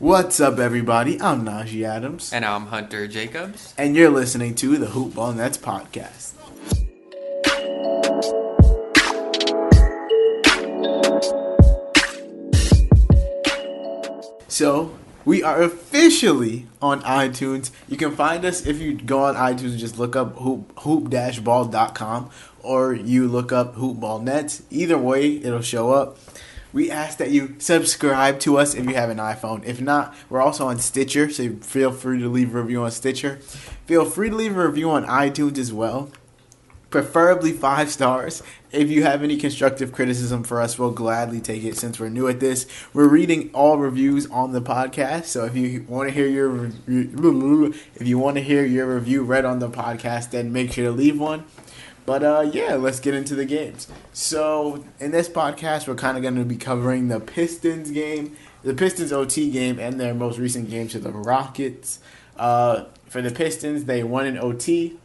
What's up, everybody? I'm Najee Adams. And I'm Hunter Jacobs. And you're listening to the Hoop Ball Nets podcast. So, we are officially on iTunes. You can find us if you go on iTunes and just look up hoop-ball.com or you look up Hoop Ball Nets. Either way, it'll show up. We ask that you subscribe to us if you have an iPhone. If not, we're also on Stitcher, so feel free to leave a review on Stitcher. Feel free to leave a review on iTunes as well. Preferably 5 stars. If you have any constructive criticism for us, we'll gladly take it since we're new at this. We're reading all reviews on the podcast, so if you want to hear your review read on the podcast, then make sure to leave one. But let's get into the games. So in this podcast, we're kind of going to be covering the Pistons game, the Pistons OT game, and their most recent game to the Rockets. For the Pistons, they won in OT.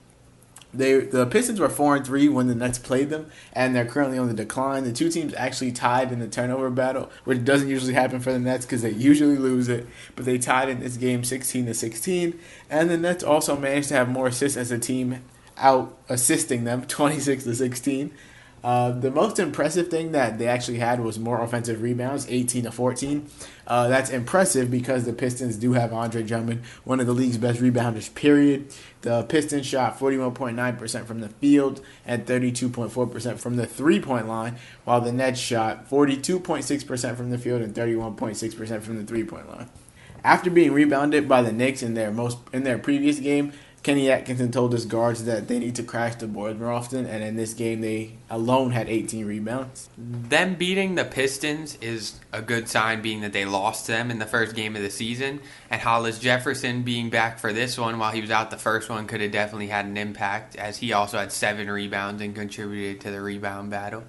The Pistons were 4-3 when the Nets played them, and they're currently on the decline. The two teams actually tied in the turnover battle, which doesn't usually happen for the Nets because they usually lose it. But they tied in this game 16-16, and the Nets also managed to have more assists as a team, out assisting them 26-16. The most impressive thing that they actually had was more offensive rebounds, 18-14. That's impressive because the Pistons do have Andre Drummond, one of the league's best rebounders, period. The Pistons shot 41.9% from the field and 32.4% from the three-point line, while the Nets shot 42.6% from the field and 31.6% from the three-point line. After being rebounded by the Knicks in their previous game, Kenny Atkinson told his guards that they need to crash the boards more often, and in this game they alone had 18 rebounds. Them beating the Pistons is a good sign, being that they lost to them in the first game of the season, and Hollis Jefferson being back for this one while he was out the first one could have definitely had an impact, as he also had 7 rebounds and contributed to the rebound battle.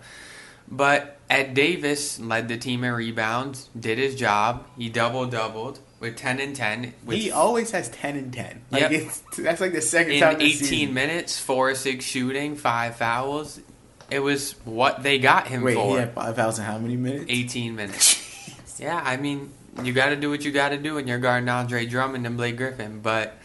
But Ed Davis led the team in rebounds, did his job, he doubled with 10 and 10. He always has 10 and 10. Yep. That's like the second time this season. In 18 minutes, 4-6 shooting, 5 fouls. It was what they got him for. Wait, he had 5 fouls in how many minutes? 18 minutes. Yeah, I mean, you got to do what you got to do when you're guarding Andre Drummond and Blake Griffin. But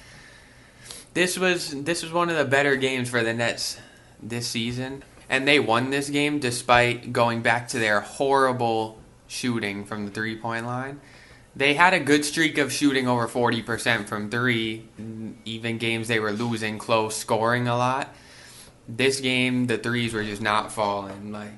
this was one of the better games for the Nets this season. And they won this game despite going back to their horrible shooting from the three-point line. They had a good streak of shooting over 40% from 3, even games they were losing close, scoring a lot. This game, the threes were just not falling. Like,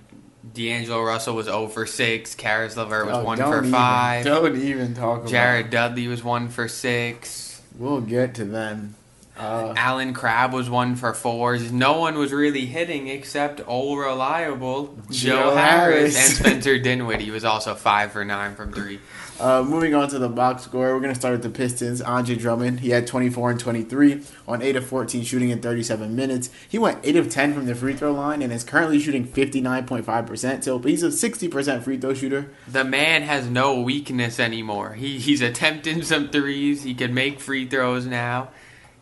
D'Angelo Russell was 0 for 6, Karis LeVert was 1 for 5. Don't even talk about it. Jared Dudley was 1 for 6. We'll get to them. Alan Crabb was 1 for 4. No one was really hitting except all reliable Joe Harris. And Spencer Dinwiddie was also 5 for 9 from 3. Moving on to the box score, we're going to start with the Pistons. Andre Drummond, he had 24 and 23 on 8 of 14 shooting in 37 minutes. He went 8 of 10 from the free throw line and is currently shooting 59.5%. So he's a 60% free throw shooter. The man has no weakness anymore. He's attempting some threes. He can make free throws now.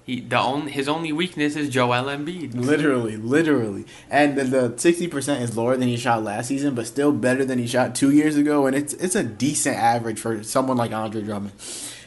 His only weakness is Joel Embiid. Literally. And the 60% is lower than he shot last season, but still better than he shot 2 years ago. And it's a decent average for someone like Andre Drummond.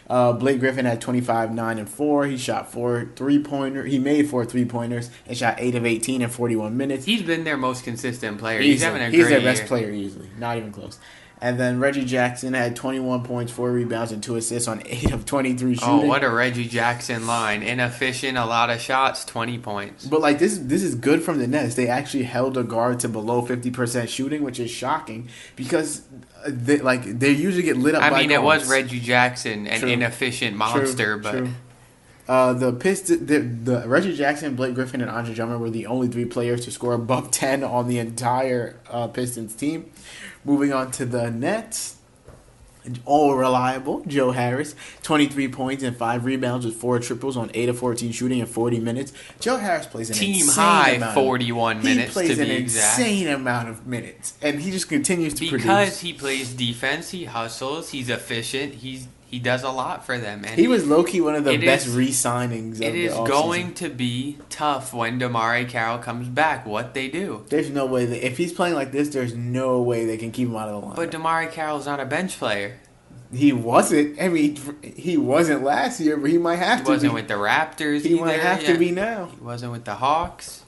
Blake Griffin had 25, 9, and 4. He shot 4 3-pointers. He made 4 3-pointers and shot 8 of 18 in 41 minutes. He's been their most consistent player. He's having a great year. He's their best player easily. Not even close. And then Reggie Jackson had 21 points, 4 rebounds, and 2 assists on 8 of 23 shooting. Oh, what a Reggie Jackson line. Inefficient, a lot of shots, 20 points. But, like, this is good from the Nets. They actually held a guard to below 50% shooting, which is shocking because, they usually get lit up by it was Reggie Jackson, an inefficient monster, but... True. The Reggie Jackson, Blake Griffin, and Andre Drummond were the only 3 players to score above 10 on the entire Pistons team. Moving on to the Nets, all reliable Joe Harris, 23 points and 5 rebounds with 4 triples on 8 of 14 shooting in 40 minutes. Joe Harris plays an team insane high amount 41 minutes. He plays to an be exact. insane amount of minutes, and he just continues to produce. Because he plays defense, he hustles, he's efficient, he does a lot for them. And he was low-key one of the best re-signings of the offseason. It is going to be tough when DeMarre Carroll comes back, what they do. There's no way if he's playing like this, there's no way they can keep him out of the line. But DeMarre Carroll's not a bench player. He wasn't. I mean, he wasn't last year, but he might have to be. He wasn't with the Raptors He might have to be now. He wasn't with the Hawks.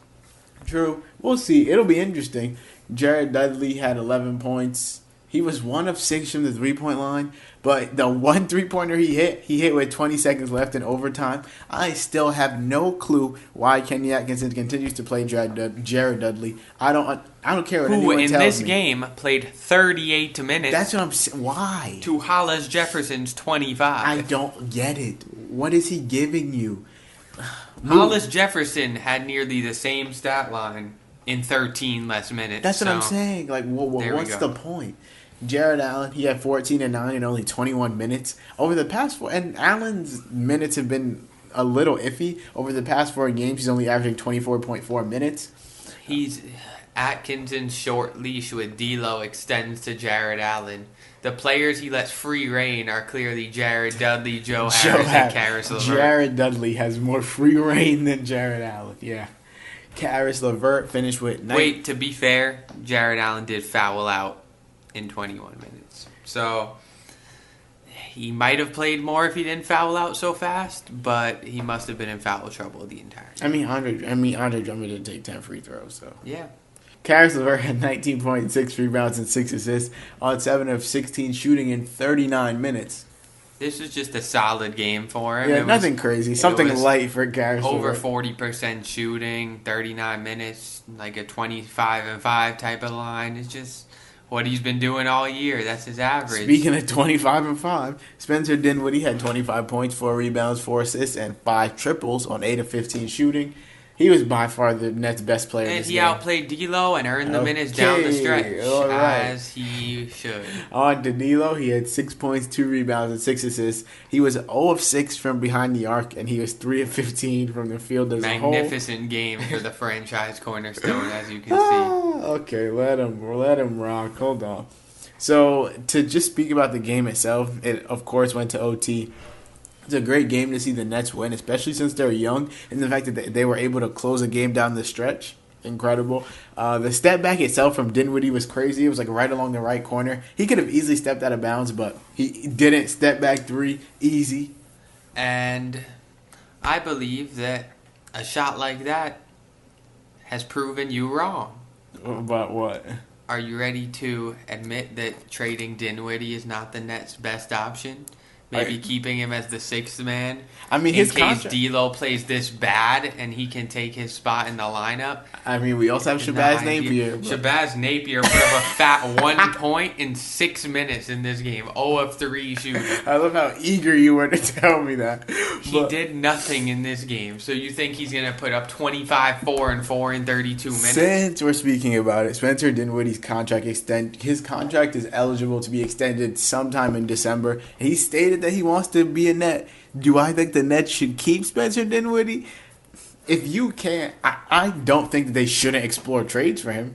True. We'll see. It'll be interesting. Jared Dudley had 11 points. He was 1 of 6 from the three-point line, but the one three-pointer he hit with 20 seconds left in overtime. I still have no clue why Kenny Atkinson continues to play Jared Dudley. I don't care what anyone tells me. Who in this game played 38 minutes. That's what I'm saying. Why? To Hollis Jefferson's 25. I don't get it. What is he giving you? Hollis Jefferson had nearly the same stat line in 13 less minutes. That's what I'm saying. Like, what's the point? Jared Allen, he had 14 and 9 in only 21 minutes. Over the past 4, and Allen's minutes have been a little iffy. Over the past 4 games, he's only averaging 24.4 minutes. Atkinson's short leash with D'Lo extends to Jared Allen. The players he lets free reign are clearly Jared Dudley, Joe Harris, and Caris LeVert. Jared Dudley has more free reign than Jared Allen, yeah. Caris LeVert finished with 9. Wait, to be fair, Jared Allen did foul out in 21 minutes. So he might have played more if he didn't foul out so fast, but he must have been in foul trouble the entire game. Andre Drummond did take 10 free throws, so. Yeah. Caris LeVert had 19.6 rebounds and 6 assists on 7 of 16 shooting in 39 minutes. This was just a solid game for him. Yeah, nothing crazy. Something light for Caris over LeVert. 40% shooting, 39 minutes, like a 25-5 type of line. It's just what he's been doing all year. That's his average. Speaking of 25-5, Spencer Dinwiddie had 25 points, 4 rebounds, 4 assists, and 5 triples on 8 of 15 shooting. He was by far the Nets' best player. And he outplayed D'Lo and earned the minutes down the stretch, as he should. On D'Lo, he had 6 points, 2 rebounds, and 6 assists. He was 0 of 6 from behind the arc, and he was 3 of 15 from the field as a whole. Magnificent game for the franchise cornerstone, as you can see. Okay, let him rock. Hold on. So, to just speak about the game itself, it, of course, went to OT. It's a great game to see the Nets win, especially since they're young, and the fact that they were able to close a game down the stretch. Incredible. The step back itself from Dinwiddie was crazy. It was like right along the right corner. He could have easily stepped out of bounds, but he didn't. Step back 3, easy. And I believe that a shot like that has proven you wrong. About what? Are you ready to admit that trading Dinwiddie is not the Nets' best option? Maybe keeping him as the 6th man. I mean, in case D'Lo plays this bad and he can take his spot in the lineup. I mean, we also have Shabazz Napier. Shabazz Napier put up a fat 1 point in 6 minutes in this game. 0 of 3 shooting. I love how eager you were to tell me that. He did nothing in this game. So you think he's going to put up 25, 4, and 4 in 32 minutes? Since we're speaking about it, Spencer Dinwiddie's contract his contract is eligible to be extended sometime in December. He stated that he wants to be a Net. Do I think the Nets should keep Spencer Dinwiddie? If you can't, I don't think that they shouldn't explore trades for him.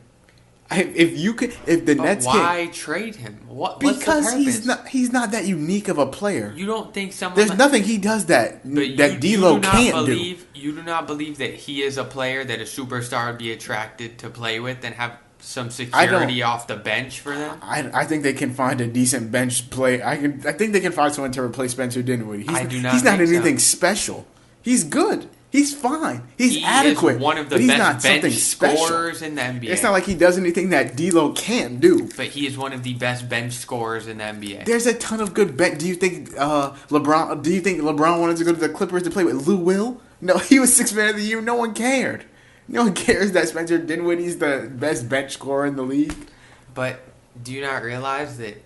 If the Nets why trade him? Because he's not that unique of a player. You don't think there's nothing he does that D'Lo can't do. You do not believe that he is a player that a superstar would be attracted to play with and have some security off the bench for them? I think they can find a decent bench play. I think they can find someone to replace Spencer Dinwiddie. He's not anything special. He's good. He's fine. He's adequate. Is one of the best bench scorers in the NBA. It's not like he does anything that D'Lo can't do. But he is one of the best bench scorers in the NBA. There's a ton of good bench. Do you think LeBron? Do you think LeBron wanted to go to the Clippers to play with Lou Will? No, he was 6th man of the year. No one cared. No one cares that Spencer Dinwiddie's the best bench scorer in the league. But do you not realize that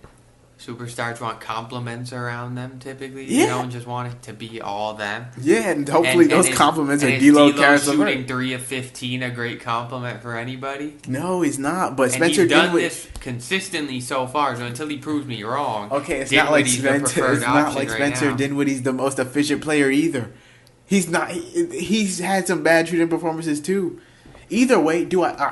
superstars want compliments around them typically? Yeah. You don't just want it to be all them. Yeah, and hopefully those compliments are D'Lo shooting 3 of 15 a great compliment for anybody? No, he's not. But Spencer Dinwiddie, done this consistently so far. So until he proves me wrong, okay, it's not like Spencer Dinwiddie's the most efficient player either. He's not. He's had some bad shooting performances too. Either way,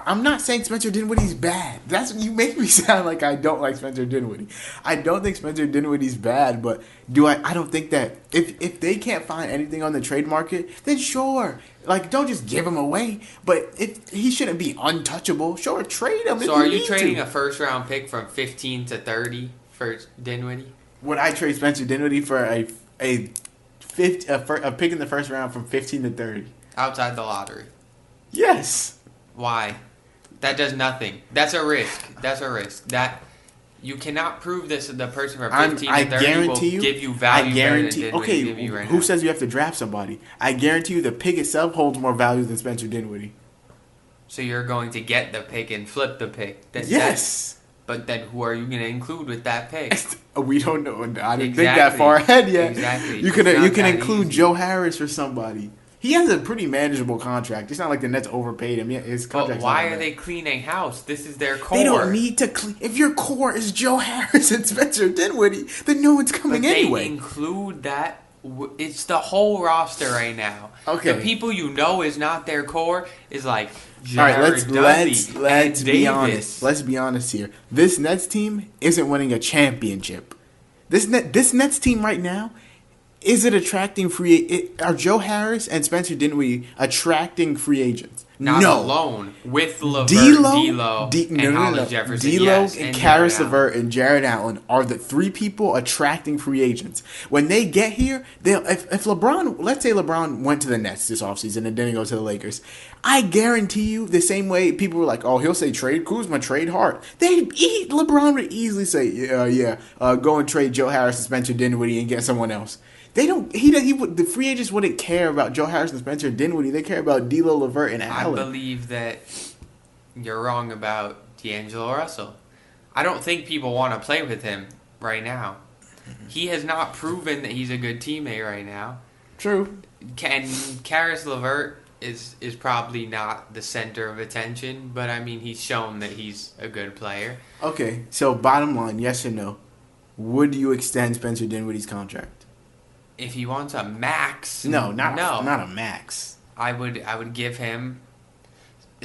I'm not saying Spencer Dinwiddie's bad. You make me sound like I don't like Spencer Dinwiddie. I don't think Spencer Dinwiddie's bad, but I don't think that if they can't find anything on the trade market, then sure. Like, don't just give him away. But if he shouldn't be untouchable, trade him. So are you trading a first round pick from 15 to 30 for Dinwiddie? Would I trade Spencer Dinwiddie for a pick in the first round from 15 to 30? Outside the lottery. Yes. Why? That does nothing. That's a risk. That you cannot prove this. The person from 15 to 30 will give you value. Who says you have to draft somebody? I guarantee you the pick itself holds more value than Spencer Dinwiddie. So you're going to get the pick and flip the pick. Yes. But then who are you going to include with that pick? We don't know. I didn't think that far ahead yet. Exactly. You can include Joe Harris or somebody. He has a pretty manageable contract. It's not like the Nets overpaid him. His contract. But why are they cleaning house? This is their core. They don't need to clean. If your core is Joe Harris and Spencer Dinwiddie, then no one's coming anyway. They include that. It's the whole roster right now. Okay. The people you know is not their core is like Jared, all right, let's be honest. Let's be honest here. This Nets team isn't winning a championship. This Nets team right now, is it attracting are Joe Harris and Spencer Dinwiddie attracting free agents? Not no. Alone with D'Lo and Hollis Jefferson. D'Lo and Karis LeVert and Jared Allen are the three people attracting free agents. When they get here, if LeBron, let's say LeBron went to the Nets this offseason and didn't go to the Lakers, I guarantee you the same way people were like, oh, he'll say trade Kuzma, trade Hart. LeBron would easily say, go and trade Joe Harris and Spencer Dinwiddie and get someone else. They don't. The free agents wouldn't care about Joe Harris and Spencer Dinwiddie. They care about D'Lo, LeVert, and Allen. I believe that you're wrong about D'Angelo Russell. I don't think people want to play with him right now. He has not proven that he's a good teammate right now. True. Karis LeVert is probably not the center of attention, but I mean he's shown that he's a good player. Okay, so bottom line, yes or no? Would you extend Spencer Dinwiddie's contract? If he wants a max, not a max. I would give him.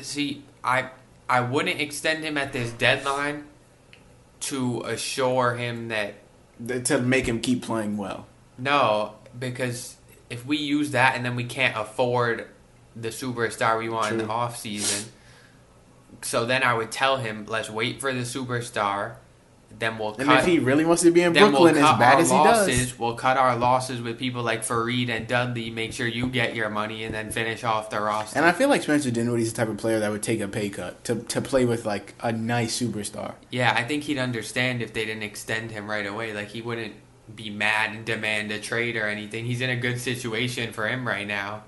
See, I wouldn't extend him at this deadline to assure him that to make him keep playing well. No, because if we use that and then we can't afford the superstar we want in the off season, so then I would tell him, let's wait for the superstar. Then we'll cut. And if he really wants to be in Brooklyn as bad as he does, we'll cut our losses with people like Fareed and Dudley. Make sure you get your money and then finish off the roster. And I feel like Spencer Dinwiddie's the type of player that would take a pay cut to play with like a nice superstar. Yeah, I think he'd understand if they didn't extend him right away. Like he wouldn't be mad and demand a trade or anything. He's in a good situation for him right now.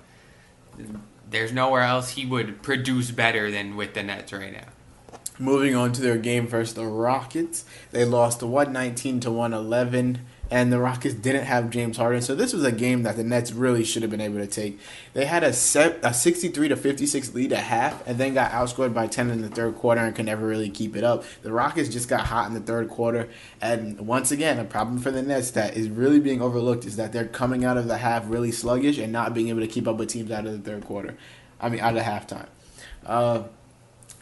There's nowhere else he would produce better than with the Nets right now. Moving on to their game versus the Rockets. They lost 119 to 111, and the Rockets didn't have James Harden. So this was a game that the Nets really should have been able to take. They had a 63 to 56 lead at half, and then got outscored by 10 in the third quarter and could never really keep it up. The Rockets just got hot in the third quarter, and once again, a problem for the Nets that is really being overlooked is that they're coming out of the half really sluggish and not being able to keep up with teams out of the third quarter. Out of halftime.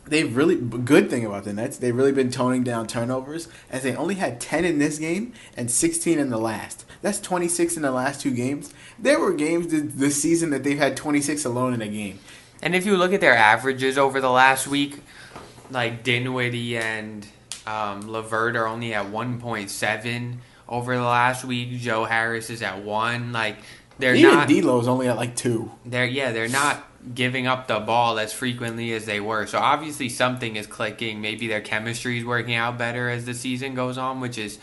They've really, good thing about the Nets, they've really been toning down turnovers, as they only had 10 in this game and 16 in the last. That's 26 in the last two games. There were games this season that they've had 26 alone in a game. And if you look at their averages over the last week, like Dinwiddie and LeVert are only at 1.7 over the last week. Joe Harris is at 1. Like even D'Lo's only at like 2. They're not giving up the ball as frequently as they were. So obviously something is clicking. Maybe their chemistry is working out better as the season goes on, which is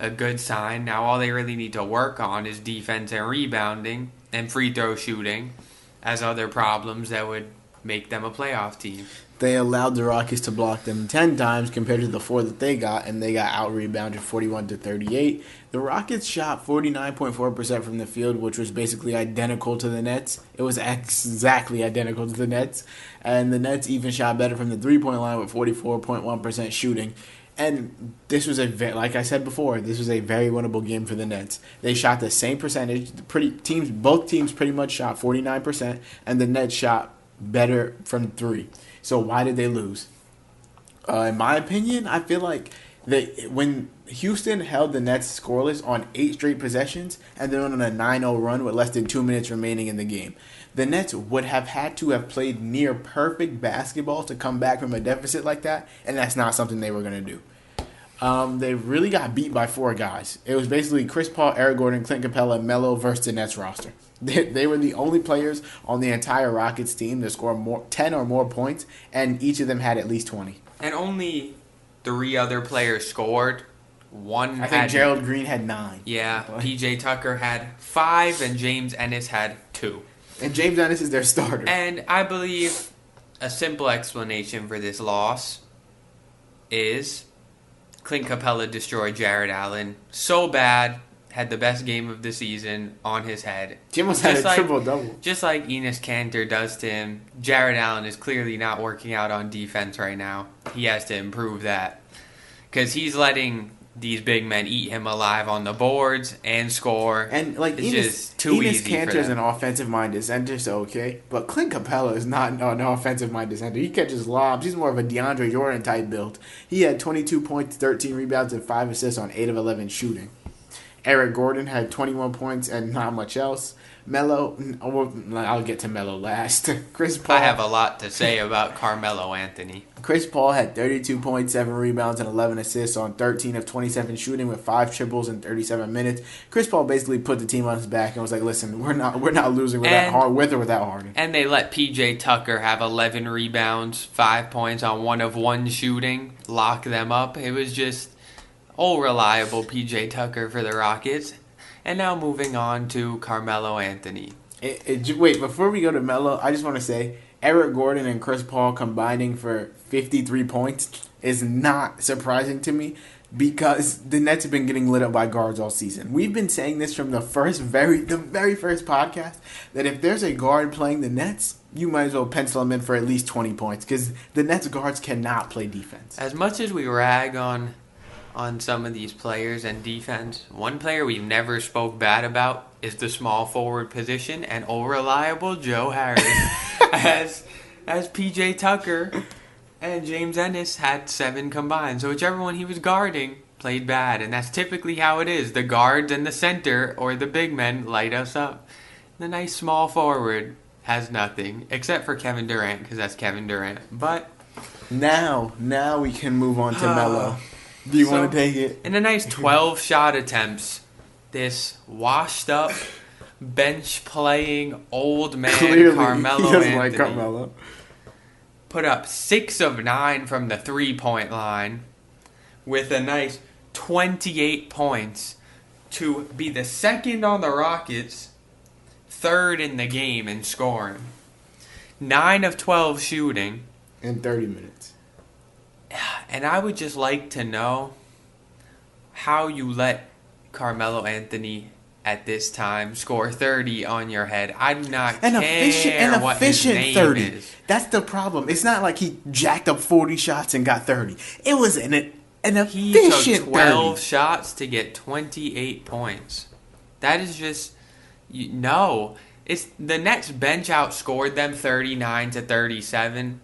a good sign. Now all they really need to work on is defense and rebounding and free throw shooting as other problems that would make them a playoff team. They allowed the Rockets to block them 10 times compared to the 4 that they got, and they got out-rebounded 41 to 38. The Rockets shot 49.4% from the field, which was basically identical to the Nets. It was exactly identical to the Nets. And the Nets even shot better from the three-point line with 44.1% shooting. And this was like I said before, this was a very winnable game for the Nets. They shot the same percentage. Both teams pretty much shot 49%, and the Nets shot better from 3. So why did they lose? In my opinion, I feel like when Houston held the Nets scoreless on 8 straight possessions and then on a 9-0 run with less than 2 minutes remaining in the game, the Nets would have had to have played near perfect basketball to come back from a deficit like that, and that's not something they were going to do. They really got beat by 4 guys. It was basically Chris Paul, Eric Gordon, Clint Capella, and Melo versus the Nets roster. They were the only players on the entire Rockets team to score 10 or more points, and each of them had at least 20. And only 3 other players scored. I think Gerald Green had 9. Yeah, P.J. Tucker had 5, and James Ennis had 2. And James Ennis is their starter. And I believe a simple explanation for this loss is Clint Capella destroyed Jared Allen so bad, had the best game of the season on his head. He almost had a triple-double. Just like Enes Kanter does to him, Jared Allen is clearly not working out on defense right now. He has to improve that. Because he's letting these big men eat him alive on the boards and score. And like it's just too easy Enes Kanter for is them. an offensive-minded center, so okay. But Clint Capella is not an offensive-minded center. He catches lobs. He's more of a DeAndre Jordan type build. He had 22 points, 13 rebounds, and 5 assists on 8 of 11 shooting. Eric Gordon had 21 points and not much else. Melo, I'll get to Melo last. Chris Paul. I have a lot to say about Carmelo Anthony. Chris Paul had 32 points, 7 rebounds, and 11 assists on 13 of 27 shooting with 5 triples in 37 minutes. Chris Paul basically put the team on his back and was like, "Listen, we're not losing with or without Harden." And they let P.J. Tucker have 11 rebounds, 5 points on 1 of 1 shooting, lock them up. It was just reliable P.J. Tucker for the Rockets. And now moving on to Carmelo Anthony. Wait, before we go to Melo, I just want to say Eric Gordon and Chris Paul combining for 53 points is not surprising to me because the Nets have been getting lit up by guards all season. We've been saying this from the very first podcast that if there's a guard playing the Nets, you might as well pencil him in for at least 20 points because the Nets guards cannot play defense. As much as we rag on some of these players and defense, one player we've never spoke bad about is the small forward position and reliable Joe Harris as P.J. Tucker and James Ennis had 7 combined. So whichever one he was guarding played bad, and that's typically how it is. The guards and the center or the big men light us up. The nice small forward has nothing except for Kevin Durant because that's Kevin Durant. But now we can move on to Melo. Do you want to take it? In a nice 12 shot attempts, this washed up, bench playing old man Carmelo Anthony put up 6 of 9 from the 3-point line with a nice 28 points to be the second on the Rockets, 3rd in the game in scoring. 9 of 12 shooting. In 30 minutes. And I would just like to know how you let Carmelo Anthony at this time score 30 on your head. I do not care what his name 30. Is. That's the problem. It's not like he jacked up 40 shots and got 30. It was an efficient He took 12 30. shots to get 28 points. That is just no. It's the Nets bench outscored them 39-37,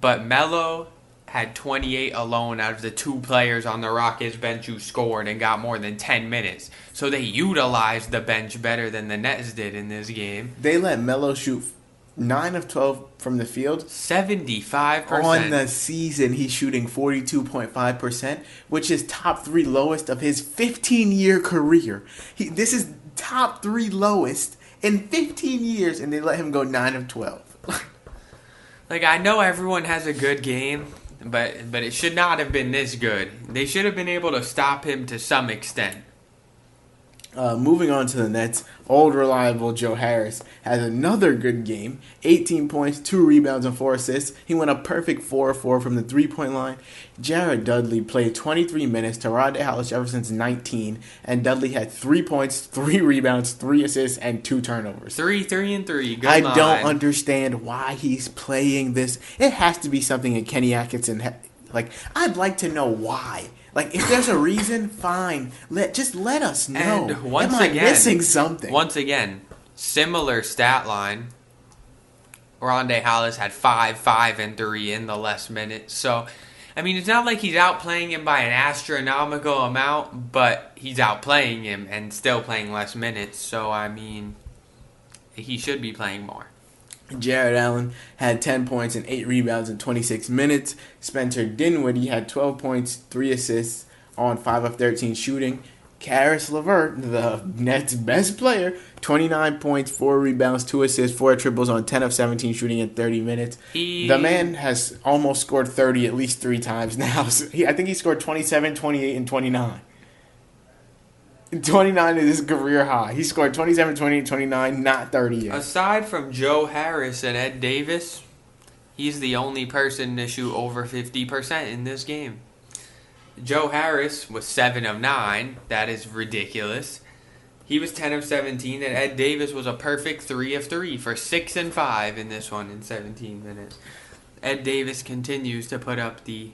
but Melo had 28 alone out of the 2 players on the Rockets bench who scored and got more than 10 minutes. So they utilized the bench better than the Nets did in this game. They let Melo shoot 9 of 12 from the field. 75%. On the season, he's shooting 42.5%, which is top 3 lowest of his 15-year career. This is top 3 lowest in 15 years, and they let him go 9 of 12. Like, I know everyone has a good game, but it should not have been this good. They should have been able to stop him to some extent. Moving on to the Nets, old reliable Joe Harris has another good game. 18 points, 2 rebounds, and 4 assists. He went a perfect 4-4 from the 3-point line. Jared Dudley played 23 minutes. Tyrande Halliburton's 19, and Dudley had 3 points, 3 rebounds, 3 assists, and 2 turnovers. 3 and 3. Good I line. don't understand why he's playing this. It has to be something in Kenny Atkinson. Like, I'd like to know why. Like, if there's a reason, fine. Just let us know. And once Am I again, missing something? Once again, similar stat line. Rondae Hollis had 5 and 3 in the last minute. So, I mean, it's not like he's outplaying him by an astronomical amount, but he's outplaying him and still playing less minutes. So, I mean, he should be playing more. Jared Allen had 10 points and 8 rebounds in 26 minutes. Spencer Dinwiddie had 12 points, 3 assists on 5 of 13 shooting. Karis LeVert, the Nets' best player, 29 points, 4 rebounds, 2 assists, 4 triples on 10 of 17 shooting in 30 minutes. The man has almost scored 30 at least 3 times now. So I think he scored 27, 28, and 29. 29 is his career high. He scored 27, 28, 29, not 30 yet. Aside from Joe Harris and Ed Davis, he's the only person to shoot over 50% in this game. Joe Harris was 7 of 9. That is ridiculous. He was 10 of 17, and Ed Davis was a perfect 3 of 3 for 6 and 5 in this one in 17 minutes. Ed Davis continues to put up the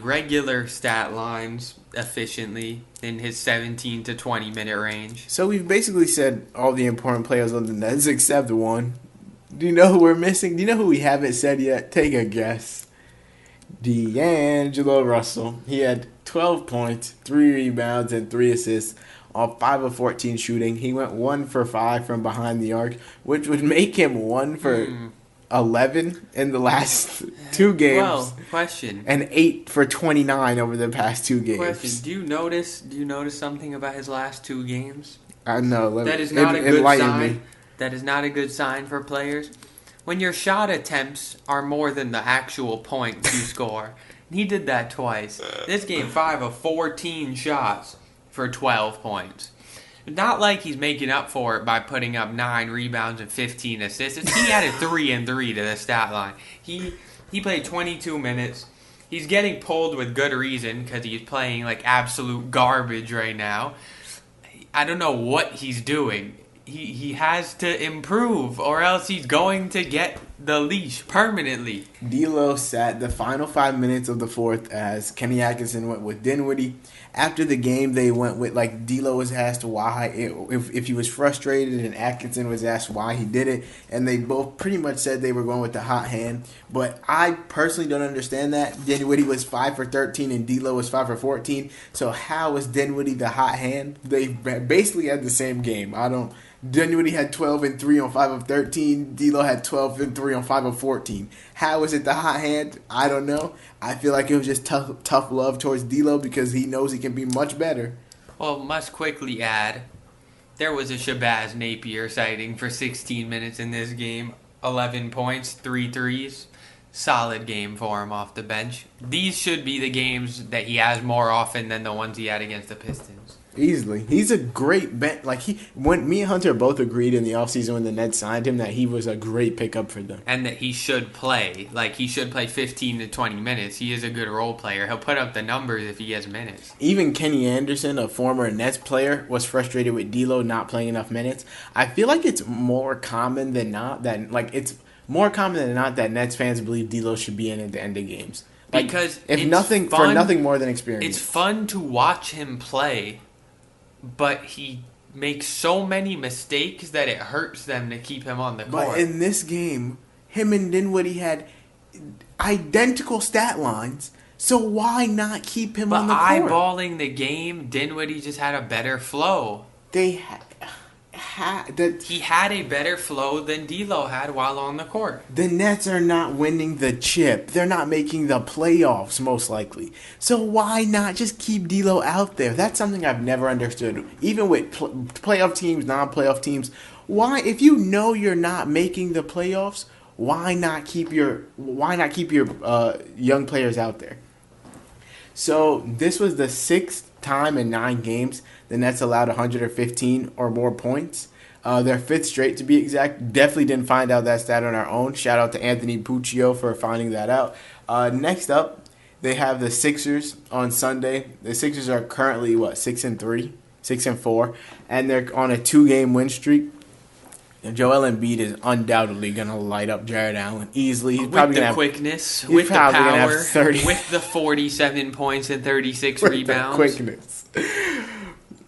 regular stat lines efficiently in his 17 to 20 minute range. So we've basically said all the important players on the Nets except one. Do you know who we're missing? Do you know who we haven't said yet? Take a guess. D'Angelo Russell. He had 12 points, 3 rebounds, and 3 assists on 5 of 14 shooting. He went 1 for 5 from behind the arc, which would make him 1 for 11 in the last 2 games. Well, question. And 8 for 29 over the past 2 games. Question. Do you notice something about his last 2 games? I know. That is not a good sign. Me. That is not a good sign for players. When your shot attempts are more than the actual points you score. He did that twice. This game, 5 of 14 shots for 12 points. Not like he's making up for it by putting up 9 rebounds and 15 assists. He added 3 and 3 to the stat line. He played 22 minutes. He's getting pulled with good reason because he's playing like absolute garbage right now. I don't know what he's doing. He has to improve or else he's going to get the leash permanently. D'Lo sat the final 5 minutes of the fourth as Kenny Atkinson went with Dinwiddie. After the game, they went with, like, D'Lo was asked why, if he was frustrated, and Atkinson was asked why he did it, and they both pretty much said they were going with the hot hand. But I personally don't understand that. Dinwiddie was 5 for 13, and D'Lo was 5 for 14. So how was Dinwiddie the hot hand? They basically had the same game. Dinwiddie had 12 and 3 on 5 of 13. D'Lo had 12 and 3 on 5 of 14. How is it the hot hand? I don't know. I feel like it was just tough love towards D'Lo because he knows he can be much better. Well, must quickly add, there was a Shabazz Napier sighting for 16 minutes in this game. 11 points, 3 threes. Solid game for him off the bench. These should be the games that he has more often than the ones he had against the Pistons. Easily. He's a great bet. When me and Hunter both agreed in the offseason when the Nets signed him that he was a great pickup for them. And that he should play. He should play 15 to 20 minutes. He is a good role player. He'll put up the numbers if he has minutes. Even Kenny Anderson, a former Nets player, was frustrated with D'Lo not playing enough minutes. I feel like it's more common than not that Nets fans believe D'Lo should be in at the end of games. Because for nothing more than experience. It's fun to watch him play. But he makes so many mistakes that it hurts them to keep him on the court. But in this game, him and Dinwiddie had identical stat lines, so why not keep him on the court? But eyeballing the game, Dinwiddie just had a better flow. He had a better flow than D'Lo had while on the court. The Nets are not winning the chip. They're not making the playoffs, most likely. So why not just keep D'Lo out there? That's something I've never understood. Even with playoff teams, non-playoff teams, why, if you know you're not making the playoffs, why not keep your young players out there? So this was the 6th time in 9 games the Nets allowed 115 or more points. Their 5th straight, to be exact. Definitely didn't find out that stat on our own. Shout out to Anthony Puccio for finding that out. Next up, they have the Sixers on Sunday. The Sixers are currently, 6-3, 6-4, and they're on a 2-game win streak. Joel Embiid is undoubtedly going to light up Jared Allen easily. He's probably going to have quickness, with the power, with the 47 points and 36 rebounds. The quickness.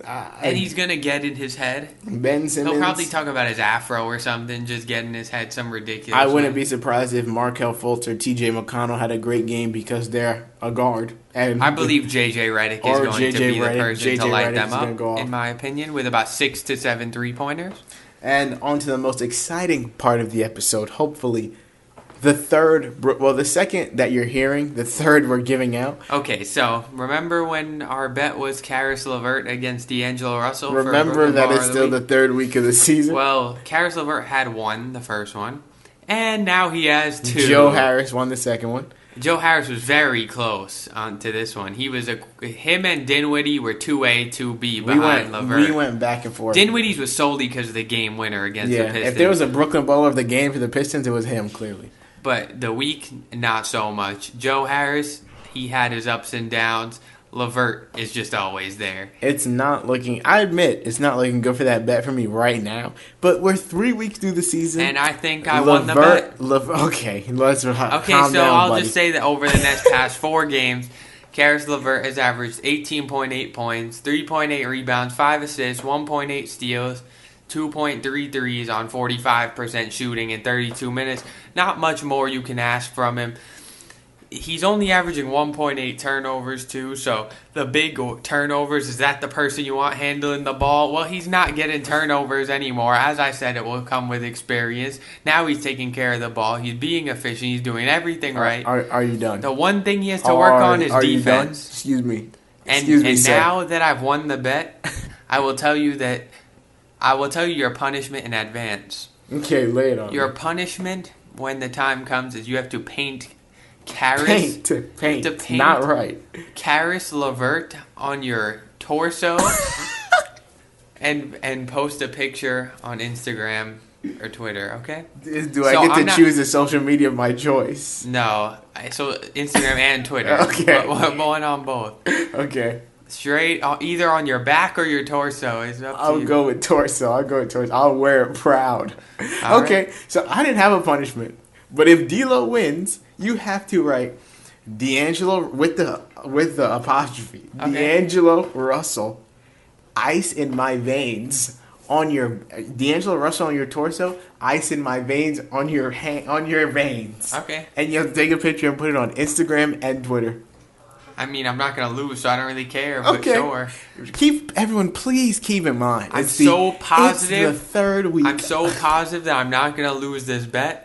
And he's going to get in his head. Ben Simmons. He'll probably talk about his afro or something, just get in his head some ridiculous. I wouldn't be surprised if Markelle Fultz or TJ McConnell had a great game because they're a guard. And I believe JJ Redick is going to be the person to light them up, in my opinion, with about 6 to 7 3-pointers. And on to the most exciting part of the episode, hopefully. The second that you're hearing, the third we're giving out. Okay, so remember when our bet was Karis LeVert against D'Angelo Russell? Remember that it's still the third week of the season? Well, Karis LeVert had won the first one, and now he has two. Joe Harris won the second one. Joe Harris was very close to this one. Him and Dinwiddie were 2A, 2B behind LeVert. We went back and forth. Dinwiddie's was solely because of the game winner against the Pistons. If there was a Brooklyn Bowler of the game for the Pistons, it was him, clearly. But the week, not so much. Joe Harris, he had his ups and downs. LeVert is just always there. I admit, it's not looking good for that bet for me right now. But we're 3 weeks through the season. And I think I won the bet. Okay, let's calm so down, I'll buddy. just say that over the next past 4 games, Karis LeVert has averaged 18.8 points, 3.8 rebounds, 5 assists, 1.8 steals, 2.3 threes on 45% shooting in 32 minutes. Not much more you can ask from him. He's only averaging 1.8 turnovers, too, so the big turnovers, is that the person you want handling the ball? Well, he's not getting turnovers anymore. As I said, it will come with experience. Now he's taking care of the ball. He's being efficient. He's doing everything right. Are you done? The one thing he has to work on is defense. You done? Excuse me. And now that I've won the bet, I will tell you your punishment in advance. Okay, lay it on Your me. punishment, when the time comes, is you have to paint Karis. Paint. Not right. Karis LeVert on your torso and post a picture on Instagram or Twitter, okay? Do I get to choose a social media of my choice? No. So Instagram and Twitter. Okay. One on both. Okay. Straight, either on your back or your torso. It's up to you. I'll go with torso. I'll wear it proud. Okay, so I didn't have a punishment. But if D'Lo wins, you have to write D'Angelo with the apostrophe. Okay. D'Angelo Russell, ice in my veins on your D'Angelo Russell on your torso, ice in my veins on your veins. Okay. And you have to take a picture and put it on Instagram and Twitter. I mean, I'm not gonna lose, so I don't really care. But sure. Please keep in mind. I'm so positive. It's the third week. I'm so positive that I'm not gonna lose this bet.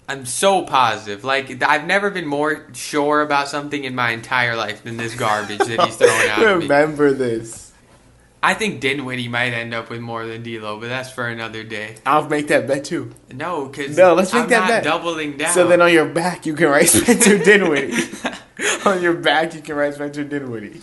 I'm so positive. Like, I've never been more sure about something in my entire life than this garbage that he's throwing out at me. Remember this. I think Dinwiddie might end up with more than D'Lo, but that's for another day. I'll make that bet too. No, because let's make I'm that not bet. Doubling down. So then on your back you can write Spencer Dinwiddie. On your back you can write Spencer Dinwiddie.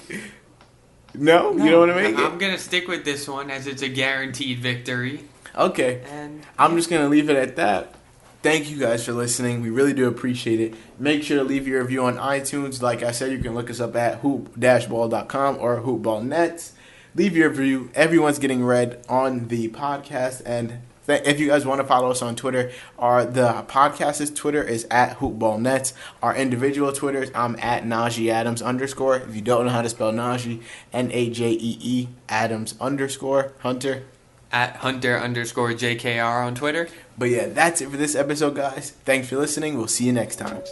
No? You don't want to make it? I'm going to stick with this one as it's a guaranteed victory. Okay. And I'm just going to leave it at that. Thank you guys for listening. We really do appreciate it. Make sure to leave your review on iTunes. Like I said, you can look us up at hoop-ball.com or hoopballnets. Leave your review. Everyone's getting read on the podcast. And if you guys want to follow us on Twitter, the podcast's Twitter is at hoopballnets. Our individual Twitters, I'm at Najee Adams _. If you don't know how to spell Najee, Najee Adams _ Hunter. At Hunter _JKR on Twitter. But yeah, that's it for this episode, guys. Thanks for listening. We'll see you next time.